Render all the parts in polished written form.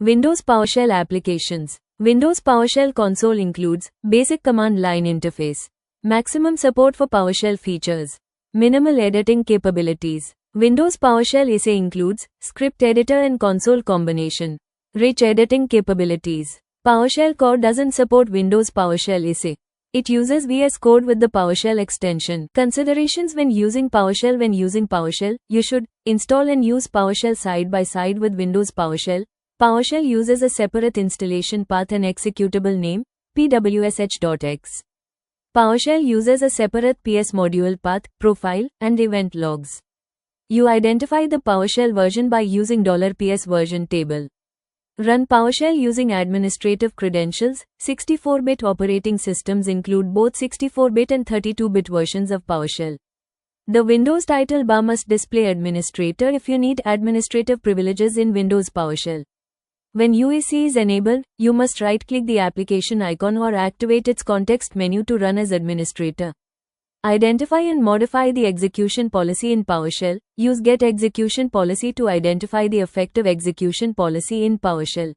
Windows PowerShell applications. Windows PowerShell console includes basic command line interface, maximum support for PowerShell features, minimal editing capabilities. Windows PowerShell essay includes script editor and console combination, rich editing capabilities. PowerShell Core doesn't support Windows PowerShell essay. It uses VS Code with the PowerShell extension. Considerations when using PowerShell. When using PowerShell, you should install and use PowerShell side by side with Windows PowerShell. PowerShell uses a separate installation path and executable name, pwsh.x. PowerShell uses a separate PS module path, profile, and event logs. You identify the PowerShell version by using $PS version table. Run PowerShell using administrative credentials. 64-bit operating systems include both 64-bit and 32-bit versions of PowerShell. The Windows title bar must display Administrator if you need administrative privileges in Windows PowerShell. When UAC is enabled, you must right-click the application icon or activate its context menu to run as administrator. Identify and modify the execution policy in PowerShell. Use Get Execution Policy to identify the effective execution policy in PowerShell.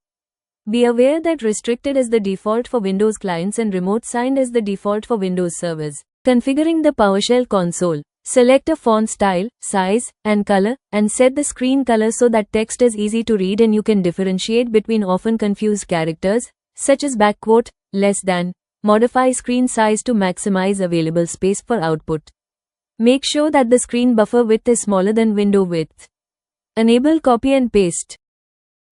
Be aware that restricted is the default for Windows clients and remote signed is the default for Windows servers. Configuring the PowerShell console. Select a font style, size, and color, and set the screen color so that text is easy to read and you can differentiate between often confused characters, such as backquote, less than. Modify screen size to maximize available space for output. Make sure that the screen buffer width is smaller than window width. Enable copy and paste.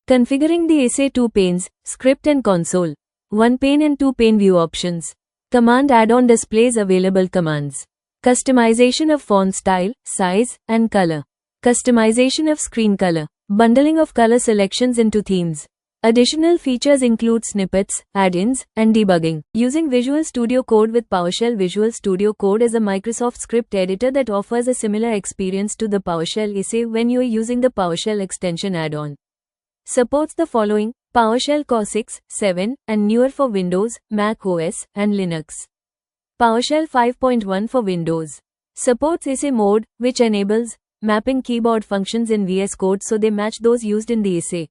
Configuring the essay 2 panes, script and console. 1 pane and 2 pane view options. Command add-on displays available commands. Customization of font style, size, and color. Customization of screen color. Bundling of color selections into themes. Additional features include snippets, add-ins, and debugging. Using Visual Studio Code with PowerShell. Visual Studio Code is a Microsoft script editor that offers a similar experience to the PowerShell essay when you are using the PowerShell extension add-on. Supports the following: PowerShell Core 6, 7, and newer for Windows, Mac OS, and Linux. PowerShell 5.1 for Windows. Supports essay mode, which enables mapping keyboard functions in VS Code so they match those used in the essay.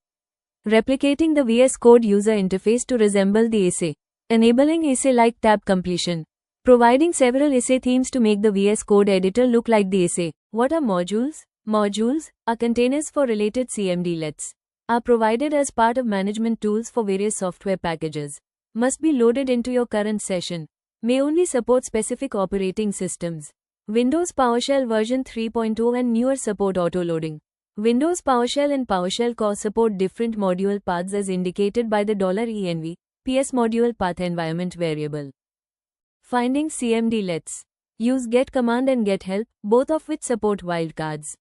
Replicating the VS Code user interface to resemble the essay. Enabling essay-like tab completion. Providing several essay themes to make the VS Code editor look like the essay. What are modules? Modules are containers for related CMDlets. Are provided as part of management tools for various software packages. Must be loaded into your current session. May only support specific operating systems. Windows PowerShell version 3.0 and newer support autoloading. Windows PowerShell and PowerShell Core support different module paths as indicated by the $env, PS module path environment variable. Finding CMDlets. Use get command and get help, both of which support wildcards.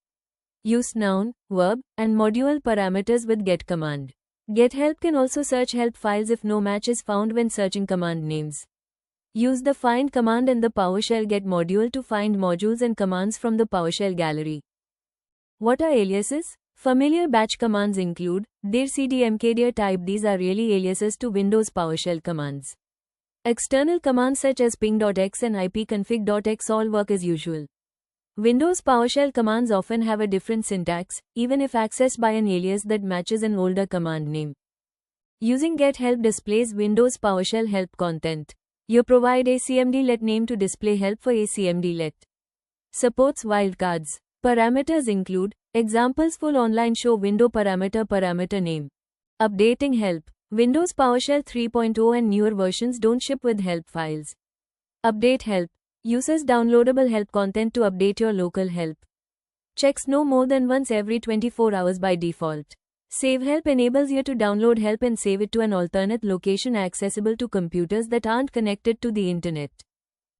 Use noun, verb, and module parameters with get command. Get help can also search help files if no match is found when searching command names. Use the find command and the PowerShell get module to find modules and commands from the PowerShell gallery. What are aliases? Familiar batch commands include dir cd mkdir type. These are really aliases to Windows PowerShell commands. External commands such as ping.x and ipconfig.x all work as usual. Windows PowerShell commands often have a different syntax, even if accessed by an alias that matches an older command name. Using get help displays Windows PowerShell help content. You provide a CMDlet name to display help for a CMDlet. Supports wildcards. Parameters include examples. Full online show window parameter name. Updating help. Windows PowerShell 3.0 and newer versions don't ship with help files. Update help. Uses downloadable help content to update your local help. Checks no more than once every 24 hours by default. Save help enables you to download help and save it to an alternate location accessible to computers that aren't connected to the internet.